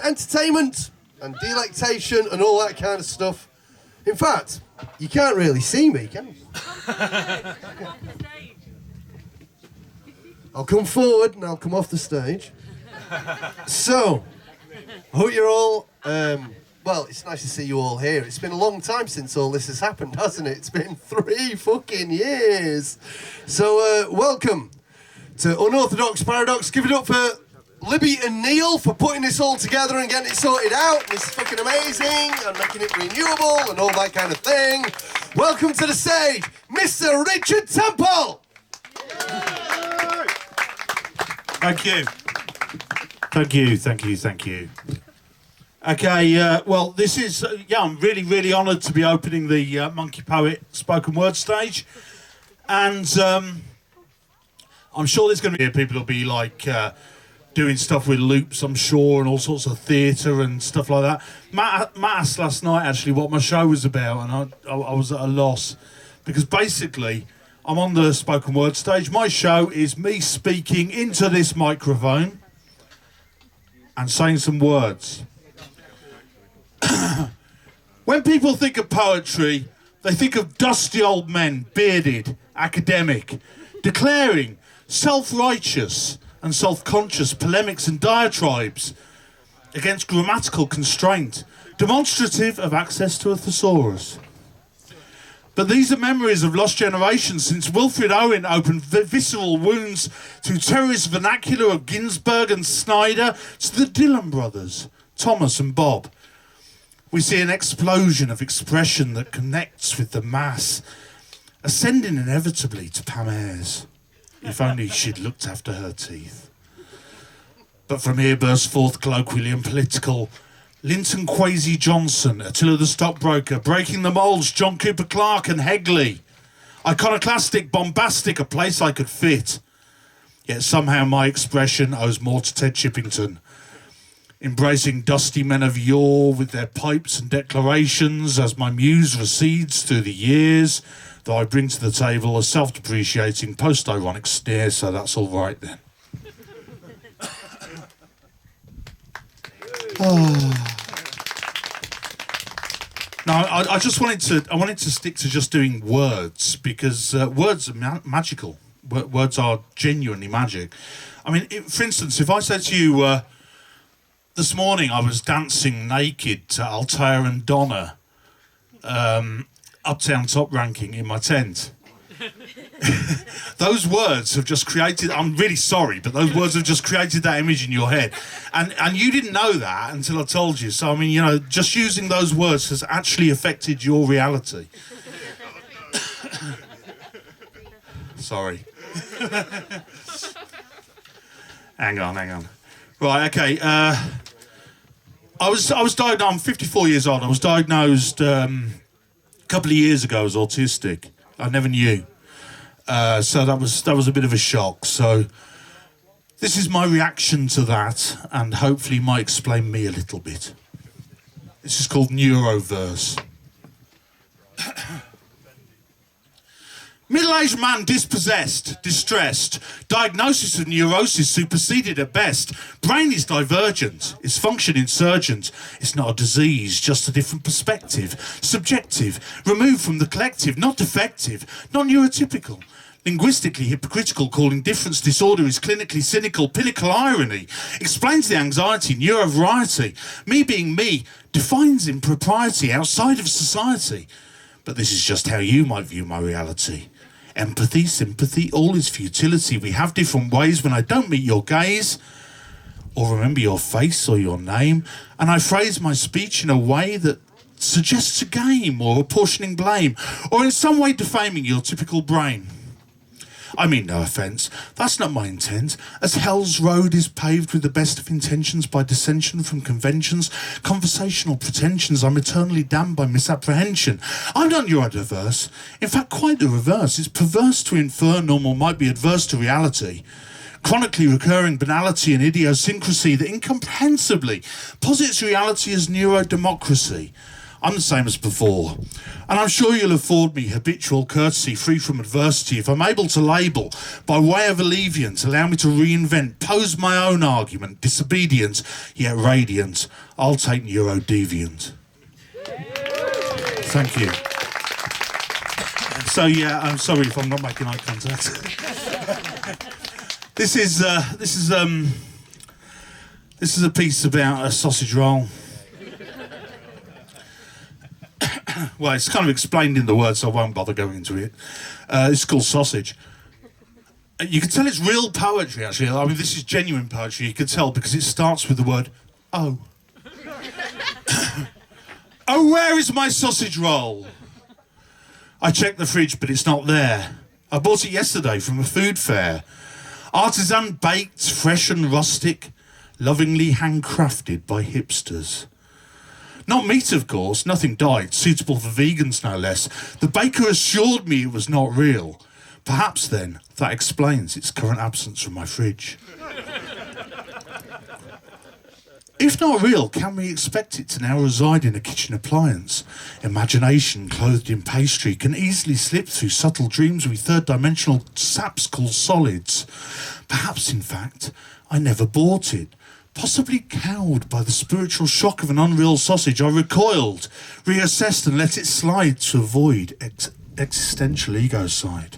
entertainment and delectation and all that kind of stuff. In fact, you can't really see me, can you? I'll come forward and I'll come off the stage. So, I hope you're all, well, it's nice to see you all here. It's been a long time since all this has happened, hasn't it? It's been 3 fucking years. So, welcome to Unorthodox Paradox. Give it up for Libby and Neil for putting this all together and getting it sorted out. This is fucking amazing and making it renewable and all that kind of thing. Welcome to the stage, Mr. Richard Temple. Thank you. Thank you, thank you, thank you. Okay, well, this is, I'm really, really honoured to be opening the Monkey Poet spoken word stage. And I'm sure there's going to be people will be like doing stuff with loops, I'm sure, and all sorts of theatre and stuff like that. Matt asked last night, actually, what my show was about, and I was at a loss. Because basically, I'm on the spoken word stage. My show is me speaking into this microphone and saying some words. When people think of poetry, they think of dusty old men, bearded, academic, declaring self-righteous and self-conscious polemics and diatribes against grammatical constraint, demonstrative of access to a thesaurus. But these are memories of lost generations since Wilfred Owen opened visceral wounds to terrorist vernacular of Ginsberg and Snyder to the Dylan brothers, Thomas and Bob. We see an explosion of expression that connects with the mass, ascending inevitably to Pam Ayres. If only she'd looked after her teeth. But from here bursts forth colloquially and political Linton Kwesi Johnson, Attila the Stockbroker, Breaking the Molds, John Cooper Clarke and Hegley. Iconoclastic, bombastic, a place I could fit. Yet somehow my expression owes more to Ted Chippington. Embracing dusty men of yore with their pipes and declarations as my muse recedes through the years, though I bring to the table a self-depreciating, post-ironic sneer, so that's all right then. No, I just wanted to stick to just doing words because words are magical. Words are genuinely magic. I mean, for instance, if I said to you, this morning I was dancing naked to Altair and Donna, Uptown Top Ranking in my tent. Those words have just created, I'm really sorry, but those words have just created that image in your head. And you didn't know that until I told you. So, I mean, you know, just using those words has actually affected your reality. Sorry. Hang on. Right, okay. I was diagnosed, I'm 54 years old. I was diagnosed a couple of years ago as autistic. I never knew. So that was a bit of a shock. So this is my reaction to that, and hopefully might explain me a little bit. This is called Neuroverse. Middle-aged man dispossessed, distressed. Diagnosis of neurosis superseded at best. Brain is divergent. Is function insurgent. It's not a disease, just a different perspective. Subjective. Removed from the collective. Not defective. Not neurotypical. Linguistically hypocritical, calling difference disorder is clinically cynical. Pinnacle irony. Explains the anxiety. Neurovariety. Me being me defines impropriety outside of society. But this is just how you might view my reality. Empathy, sympathy, all is futility. We have different ways when I don't meet your gaze, or remember your face or your name, and I phrase my speech in a way that suggests a game or apportioning blame, or in some way defaming your typical brain. I mean no offence, that's not my intent, as hell's road is paved with the best of intentions by dissension from conventions, conversational pretensions, I'm eternally damned by misapprehension. I'm not neurodiverse, in fact quite the reverse, it's perverse to infer normal might be adverse to reality. Chronically recurring banality and idiosyncrasy that incomprehensibly posits reality as neurodemocracy. I'm the same as before, and I'm sure you'll afford me habitual courtesy free from adversity if I'm able to label, by way of alleviant, allow me to reinvent, pose my own argument, disobedient, yet radiant, I'll take Neurodeviant. Thank you. So yeah, I'm sorry if I'm not making eye contact. This is a piece about a sausage roll. Well, it's kind of explained in the words, so I won't bother going into it. It's called Sausage. You can tell it's real poetry, actually. I mean, this is genuine poetry. You can tell because it starts with the word "oh." Oh, where is my sausage roll? I checked the fridge, but it's not there. I bought it yesterday from a food fair. Artisan baked, fresh and rustic, lovingly handcrafted by hipsters. Not meat, of course, nothing dyed, suitable for vegans no less. The baker assured me it was not real. Perhaps then, that explains its current absence from my fridge. If not real, can we expect it to now reside in a kitchen appliance? Imagination, clothed in pastry, can easily slip through subtle dreams with third-dimensional saps called solids. Perhaps, in fact, I never bought it. Possibly cowed by the spiritual shock of an unreal sausage, I recoiled, reassessed and let it slide to avoid existential ego-side.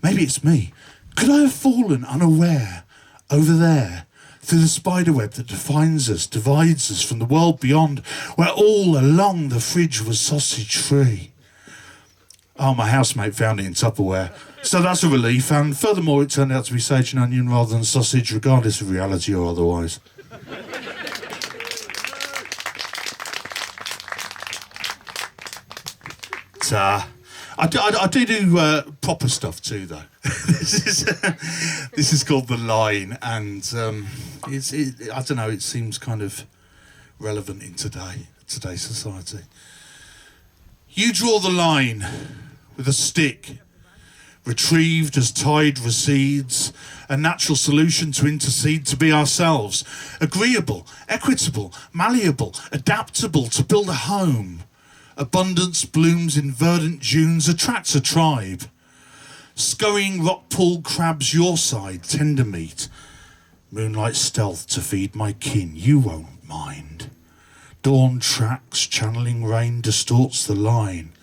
Maybe it's me. Could I have fallen unaware over there, through the spiderweb that defines us, divides us from the world beyond, where all along the fridge was sausage-free? Oh, my housemate found it in Tupperware. So that's a relief, and furthermore, it turned out to be sage and onion rather than sausage, regardless of reality or otherwise. I do proper stuff too, though. This is called The Line, and I don't know, it seems kind of relevant in today's society. You draw the line with a stick, retrieved as tide recedes, a natural solution to intercede, to be ourselves, agreeable, equitable, malleable, adaptable, to build a home. Abundance blooms in verdant dunes, attracts a tribe. Scurrying rock pool crabs your side, tender meat. Moonlight stealth to feed my kin, you won't mind. Dawn tracks, channeling rain, distorts the line.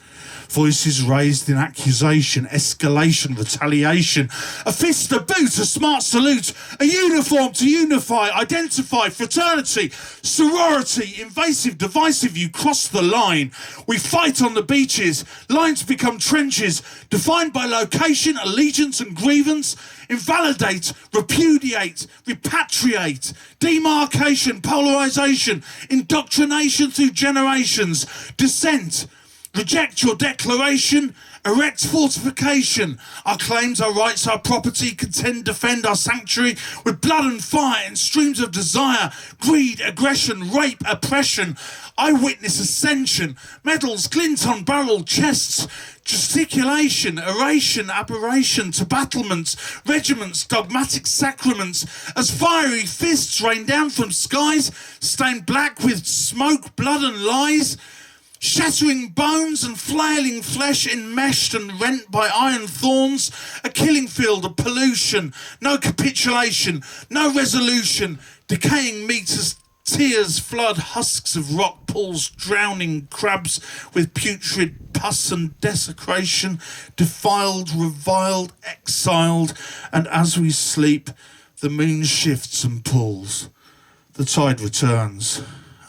Voices raised in accusation, escalation, retaliation. A fist, a boot, a smart salute. A uniform to unify, identify, fraternity, sorority, invasive, divisive, you cross the line. We fight on the beaches, lines become trenches, defined by location, allegiance and grievance. Invalidate, repudiate, repatriate, demarcation, polarisation, indoctrination through generations, dissent. Reject your declaration, erect fortification. Our claims, our rights, our property, contend, defend our sanctuary with blood and fire in streams of desire, greed, aggression, rape, oppression, eyewitness ascension, medals glint on barrel chests, gesticulation, oration, aberration to battlements, regiments, dogmatic sacraments, as fiery fists rain down from skies, stained black with smoke, blood and lies. Shattering bones and flailing flesh enmeshed and rent by iron thorns, a killing field of pollution, no capitulation, no resolution, decaying meat as tears flood husks of rock pools, drowning crabs with putrid pus and desecration, defiled, reviled, exiled, and as we sleep, the moon shifts and pulls. The tide returns.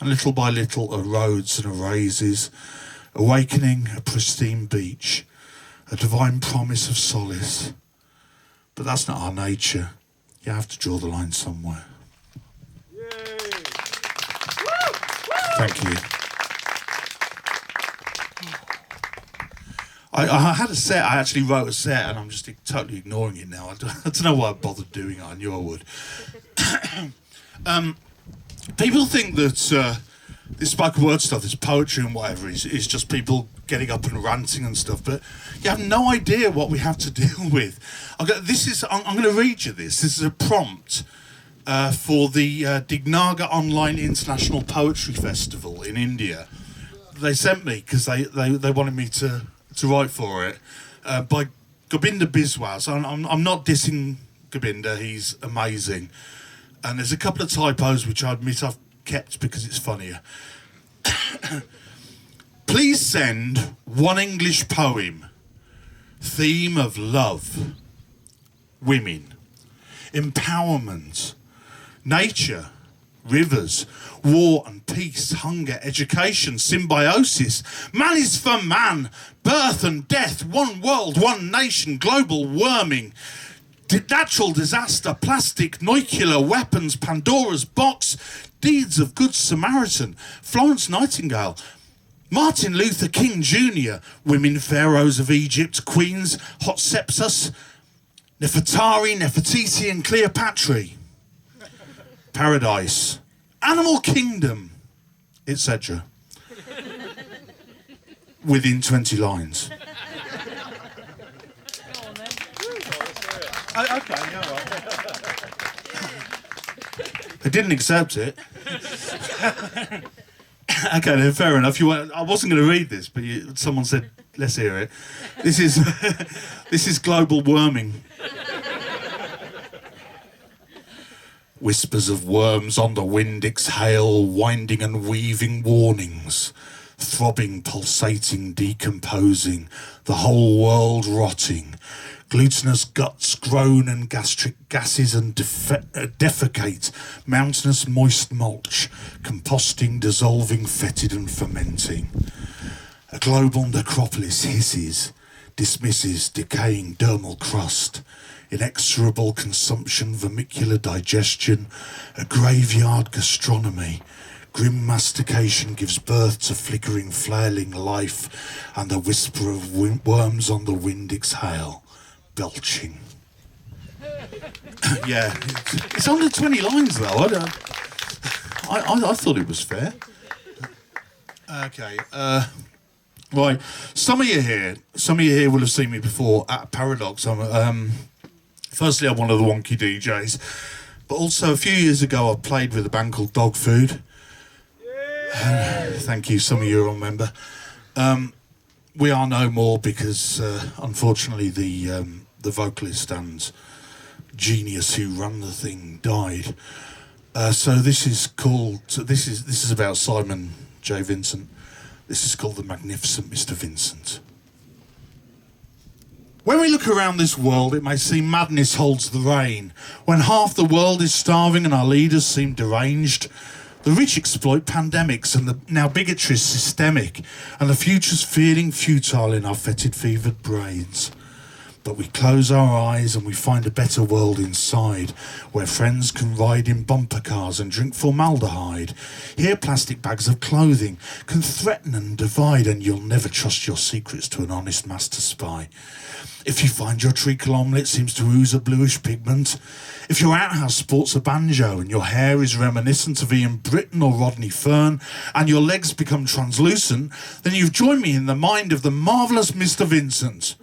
And little by little erodes and erases, awakening a pristine beach, a divine promise of solace. But that's not our nature. You have to draw the line somewhere. Yay. Thank you. I had a set, I actually wrote a set, and I'm just totally ignoring it now. I don't know why I bothered doing it, I knew I would. People think that this spoken word stuff, this poetry and whatever, is just people getting up and ranting and stuff, but you have no idea what we have to deal with. I'm going to read you this. This is a prompt for the Dignaga Online International Poetry Festival in India. They sent me because they wanted me to write for it by Gobinder Biswas. I'm not dissing Gobinder, he's amazing. And there's a couple of typos which I admit I've kept because it's funnier. Please send one English poem. Theme of love, women, empowerment, nature, rivers, war and peace, hunger, education, symbiosis. Man is for man, birth and death, one world, one nation, global warming, natural disaster, plastic, nuclear weapons, Pandora's box, deeds of Good Samaritan, Florence Nightingale, Martin Luther King Jr., women pharaohs of Egypt, queens, Hatshepsut, Nefertari, Nefertiti and Cleopatra, paradise, animal kingdom, etc. Within 20 lines. Okay, all right. I didn't accept it. Okay, then fair enough. I wasn't going to read this, but someone said, "Let's hear it." This is this is global warming. Whispers of worms on the wind exhale, winding and weaving warnings, throbbing, pulsating, decomposing, the whole world rotting. Glutinous guts groan and gastric gases and defecate, mountainous moist mulch, composting, dissolving, fetid and fermenting. A global necropolis hisses, dismisses decaying dermal crust, inexorable consumption, vermicular digestion, a graveyard gastronomy. Grim mastication gives birth to flickering, flailing life, and the whisper of worms on the wind exhale. Belching. Yeah, it's under 20 lines though. I thought it was fair. Okay, right. Some of you here will have seen me before at Paradox. Firstly, I'm one of the wonky DJs, but also a few years ago I played with a band called Dog Food. Thank you. Some of you will remember. We are no more because, unfortunately, the vocalist and genius who ran the thing died. So this is about Simon J. Vincent. This is called The Magnificent Mr. Vincent. When we look around this world, it may seem madness holds the reign. When half the world is starving and our leaders seem deranged, the rich exploit pandemics and now bigotry is systemic, and the future's feeling futile in our fetid, fevered brains. But we close our eyes and we find a better world inside, where friends can ride in bumper cars and drink formaldehyde. Here plastic bags of clothing can threaten and divide, and you'll never trust your secrets to an honest master spy. If you find your treacle omelette seems to ooze a bluish pigment, if your outhouse sports a banjo and your hair is reminiscent of Ian Britton or Rodney Fern, and your legs become translucent, then you've joined me in the mind of the marvellous Mr. Vincent.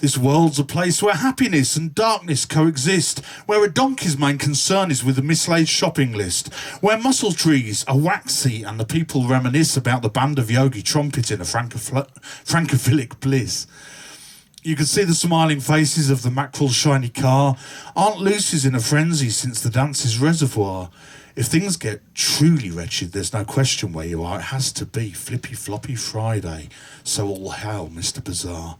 This world's a place where happiness and darkness coexist, where a donkey's main concern is with a mislaid shopping list, where muscle trees are waxy and the people reminisce about the band of Yogi Trumpet in a francophilic bliss. You can see the smiling faces of the mackerel's shiny car, Aunt Lucy's in a frenzy since the dance's reservoir. If things get truly wretched, there's no question where you are. It has to be Flippy Floppy Friday, so all hail Mr. Bizarre.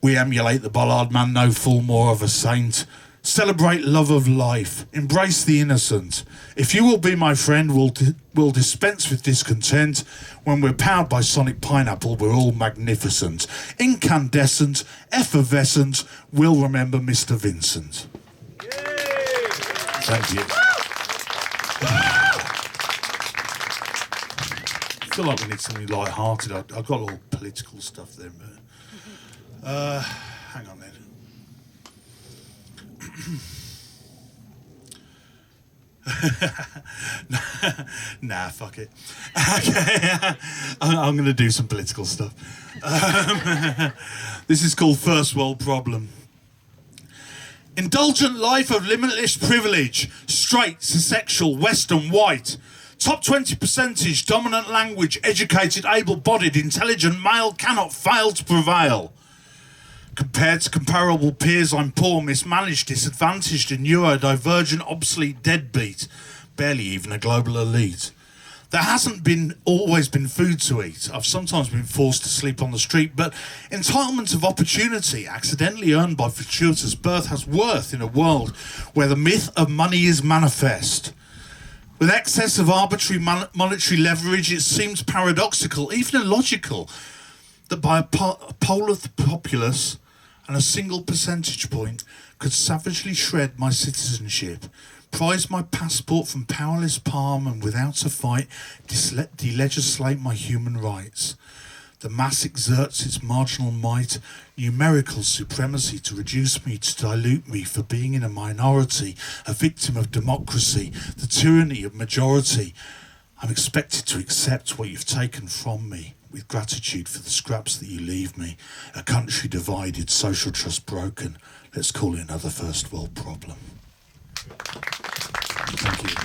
We emulate the bollard man, no fool more of a saint. Celebrate love of life, embrace the innocent. If you will be my friend, we'll dispense with discontent. When we're powered by Sonic Pineapple, we're all magnificent. Incandescent, effervescent, we'll remember Mr. Vincent. Yay! Thank you. I feel like we need something light-hearted. I've got all political stuff there, but... hang on then. Nah, fuck it. Okay, I'm going to do some political stuff. This is called First World Problem. Indulgent life of limitless privilege, straight, cisexual, Western, white. Top 20 percentage, dominant language, educated, able-bodied, intelligent male cannot fail to prevail. Compared to comparable peers, I'm poor, mismanaged, disadvantaged, and neurodivergent, obsolete, deadbeat. barely even a global elite. There hasn't always been food to eat. I've sometimes been forced to sleep on the street, but entitlement of opportunity, accidentally earned by fortuitous birth, has worth in a world where the myth of money is manifest. With excess of arbitrary monetary leverage, it seems paradoxical, even illogical, that by a poll of the populace and a single percentage point could savagely shred my citizenship, prize my passport from powerless palm, and without a fight delegislate my human rights. The mass exerts its marginal might, numerical supremacy, to reduce me, to dilute me for being in a minority, a victim of democracy, the tyranny of majority. I'm expected to accept what you've taken from me, with gratitude for the scraps that you leave me. A country divided, social trust broken. Let's call it another first world problem. Thank you.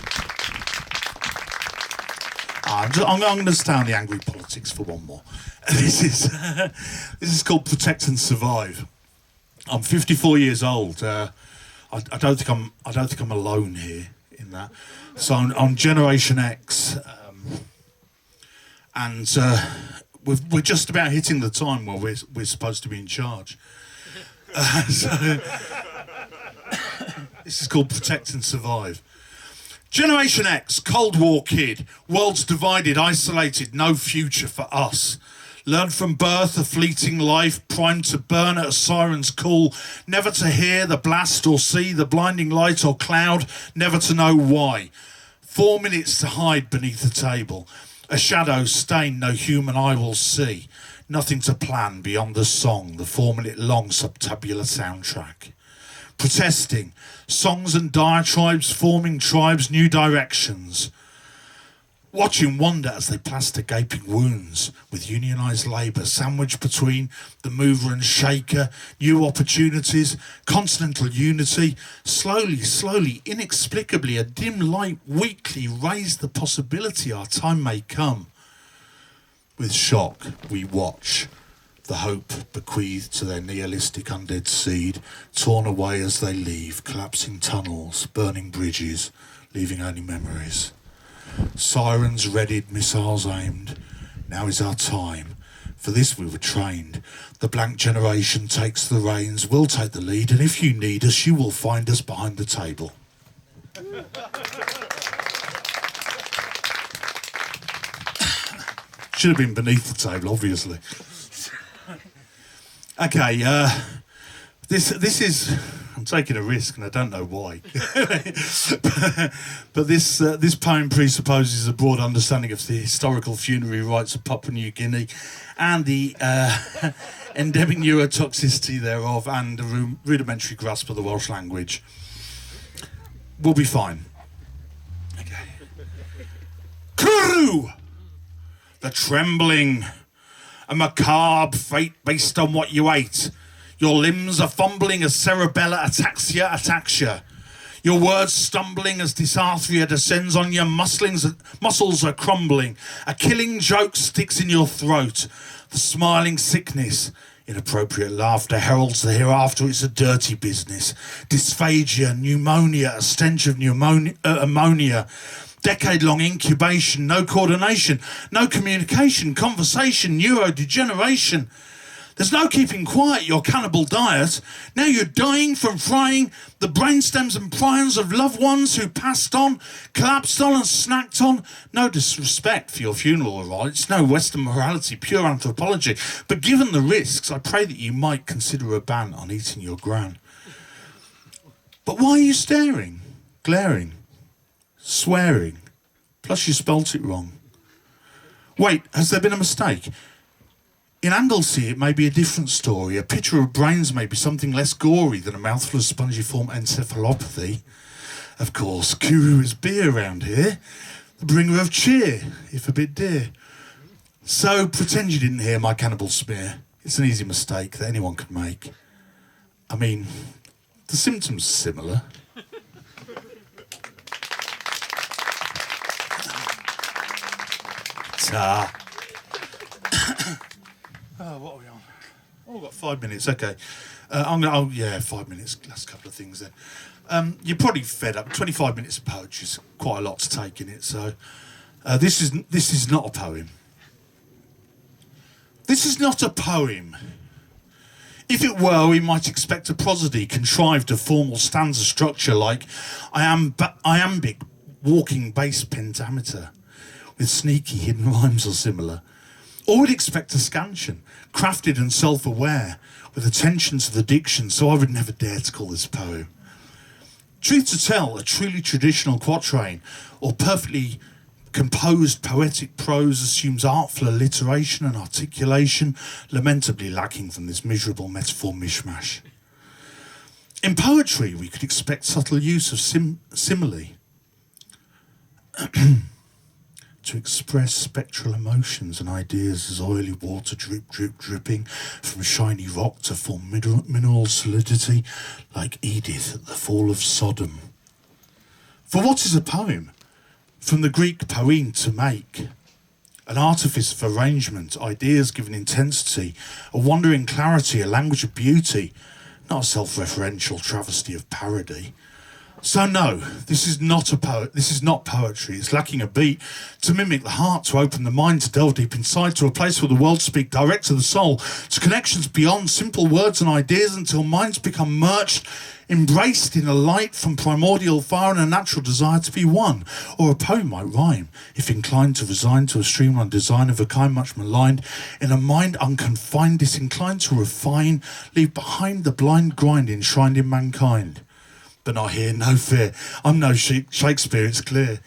I'm going to stay on the angry politics for one more. This is called Protect and Survive. I'm 54 years old. I don't think I'm alone here in that. So I'm Generation X, and we're just about hitting the time where we're supposed to be in charge. So this is called Protect and Survive. Generation X, Cold War kid, world's divided, isolated, no future for us. Learned from birth a fleeting life, primed to burn at a siren's call, never to hear the blast or see the blinding light or cloud, never to know why. 4 minutes to hide beneath the table, a shadow stain no human eye will see. Nothing to plan beyond the song, the 4-minute long subtabular soundtrack. Protesting, songs and diatribes forming tribes, new directions. Watching wonder as they plaster gaping wounds with unionised labour, sandwiched between the mover and shaker, new opportunities, continental unity. Slowly, inexplicably, a dim light weakly raised the possibility our time may come. With shock, we watch. The hope bequeathed to their nihilistic undead seed, torn away as they leave, collapsing tunnels, burning bridges, leaving only memories. Sirens readied, missiles aimed. Now is our time. For this we were trained. The blank generation takes the reins, we'll take the lead, and if you need us, you will find us behind the table. Should have been beneath the table, obviously. Okay, this is. I'm taking a risk, and I don't know why. but this poem presupposes a broad understanding of the historical funerary rites of Papua New Guinea, and the endemic neurotoxicity thereof, and a rudimentary grasp of the Welsh language. We'll be fine. Okay. Cwrw! The trembling. A macabre fate based on what you ate. Your limbs are fumbling as cerebellar ataxia attacks you. Your words stumbling as dysarthria descends on your muscles are crumbling. A killing joke sticks in your throat. The smiling sickness, inappropriate laughter heralds the hereafter. It's a dirty business. Dysphagia, pneumonia, a stench of ammonia. Decade-long incubation, no coordination, no communication, conversation, neurodegeneration. There's no keeping quiet your cannibal diet. Now you're dying from frying the brainstems and prions of loved ones who passed on, collapsed on and snacked on. No disrespect for your funeral rites, no Western morality, pure anthropology. But given the risks, I pray that you might consider a ban on eating your gran. But why are you staring, glaring? Swearing, plus you spelt it wrong. Wait, has there been a mistake? In Anglesey, it may be a different story. A picture of brains may be something less gory than a mouthful of spongiform encephalopathy. Of course, Kuru is beer around here, the bringer of cheer, if a bit dear. So pretend you didn't hear my cannibal smear. It's an easy mistake that anyone could make. I mean, the symptoms are similar. What are we on? Oh, we've got 5 minutes, okay. Oh yeah, 5 minutes. Last couple of things then. You're probably fed up. 25 minutes of poetry is quite a lot to take in it. So this is not a poem. This is not a poem. If it were, we might expect a prosody contrived of formal stanza structure like iambic walking bass pentameter with sneaky hidden rhymes or similar. Or we'd expect a scansion, crafted and self-aware, with attention to the diction, so I would never dare to call this a poem. Truth to tell, a truly traditional quatrain, or perfectly composed poetic prose, assumes artful alliteration and articulation, lamentably lacking from this miserable metaphor mishmash. In poetry, we could expect subtle use of simile to express spectral emotions and ideas as oily water dripping from shiny rock to form mineral solidity, like Edith at the fall of Sodom. For what is a poem? From the Greek poein, to make, an artifice of arrangement, ideas given intensity, a wandering clarity, a language of beauty, not a self-referential travesty of parody. So no, this is not poetry. It's lacking a beat to mimic the heart, to open the mind, to delve deep inside, to a place where the world speak direct to the soul, to connections beyond simple words and ideas until minds become merged, embraced in a light from primordial fire and a natural desire to be one. Or a poem might rhyme, if inclined to resign to a streamlined design of a kind much maligned, in a mind unconfined, disinclined to refine, leave behind the blind grind enshrined in mankind. But not here, no fear. I'm no Shakespeare, it's clear.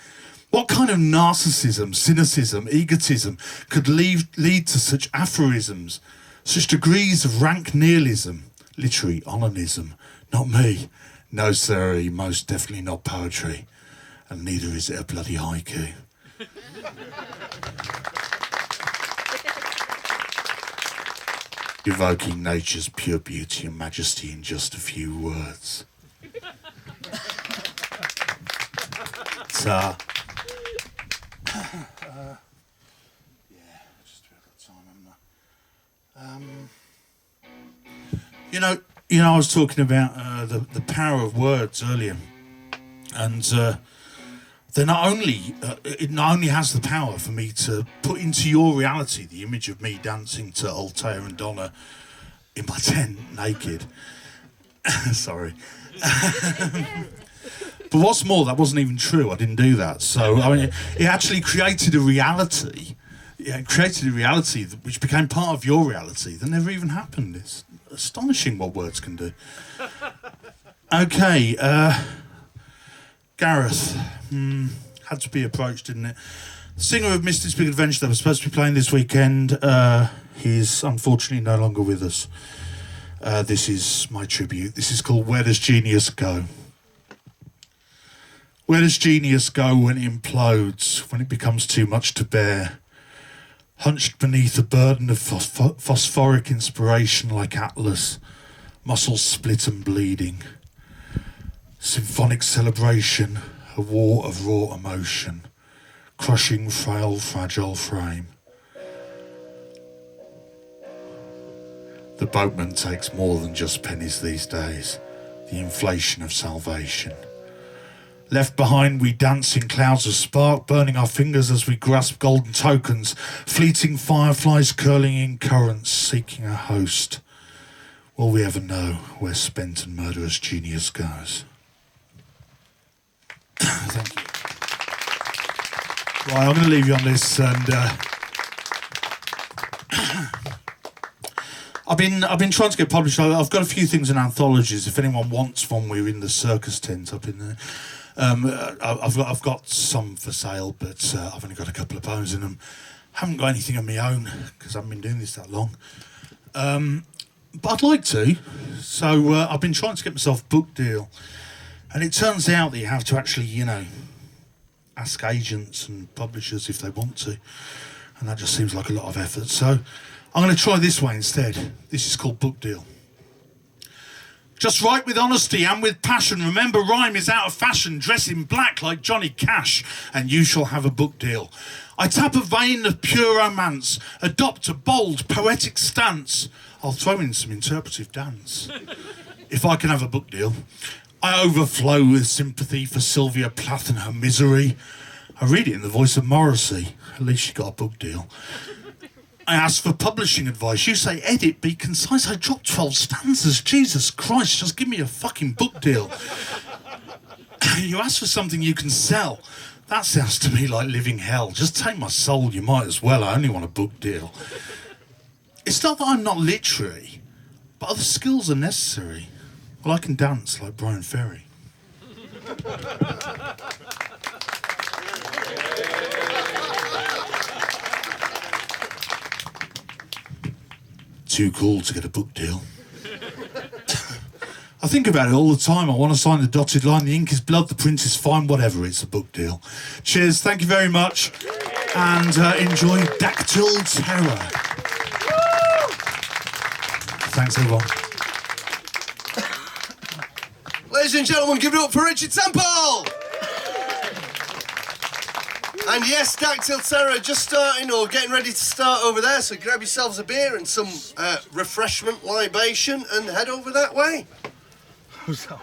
What kind of narcissism, cynicism, egotism could lead to such aphorisms, such degrees of rank nihilism, literary onanism? Not me. No, sir, most definitely not poetry. And neither is it a bloody haiku. Evoking nature's pure beauty and majesty in just a few words. Yeah, just about that time, haven't I? I was talking about the power of words earlier, and it not only has the power for me to put into your reality the image of me dancing to Altair and Donna in my tent naked. Sorry. But what's more, that wasn't even true. I didn't do that. So, I mean, it actually created a reality. Yeah, it created a reality which became part of your reality that never even happened. It's astonishing what words can do. Okay, Gareth. Had to be approached, didn't it? Singer of Mystic's Big Adventure that was supposed to be playing this weekend. He's unfortunately no longer with us. This is my tribute. This is called Where Does Genius Go? Where does genius go when it implodes, when it becomes too much to bear? Hunched beneath a burden of phosphoric inspiration like Atlas, muscles split and bleeding. Symphonic celebration, a war of raw emotion, crushing frail, fragile frame. The boatman takes more than just pennies these days, the inflation of salvation. Left behind, we dance in clouds of spark, burning our fingers as we grasp golden tokens, fleeting fireflies curling in currents, seeking a host. Will we ever know where spent and murderous genius goes? Thank you. Right, I'm going to leave you on this, and I've been trying to get published. I've got a few things in anthologies. If anyone wants one, we're in the circus tent up in there. I've got some for sale, but I've only got a couple of poems in them. Haven't got anything of my own because I haven't been doing this that long. But I'd like to. So I've been trying to get myself a book deal, and it turns out that you have to actually, ask agents and publishers if they want to, and that just seems like a lot of effort. So I'm going to try this way instead. This is called Book Deal. Just write with honesty and with passion. Remember, rhyme is out of fashion. Dress in black like Johnny Cash, and you shall have a book deal. I tap a vein of pure romance, adopt a bold, poetic stance. I'll throw in some interpretive dance. If I can have a book deal. I overflow with sympathy for Sylvia Plath and her misery. I read it in the voice of Morrissey. At least she got a book deal. I ask for publishing advice. You say, edit, be concise. I dropped 12 stanzas. Jesus Christ, just give me a fucking book deal. You ask for something you can sell. That sounds to me like living hell. Just take my soul, you might as well. I only want a book deal. It's not that I'm not literary, but other skills are necessary. Well, I can dance like Brian Ferry. Too cool to get a book deal. I think about it all the time. I want to sign the dotted line. The ink is blood, the print is fine, whatever, it's a book deal. Cheers, thank you very much, and enjoy Dactyl Terror. Thanks, everyone. Ladies and gentlemen, give it up for Richard Temple! And yes, Dactyl Terror just starting or getting ready to start over there, so grab yourselves a beer and some refreshment libation and head over that way. Who's that?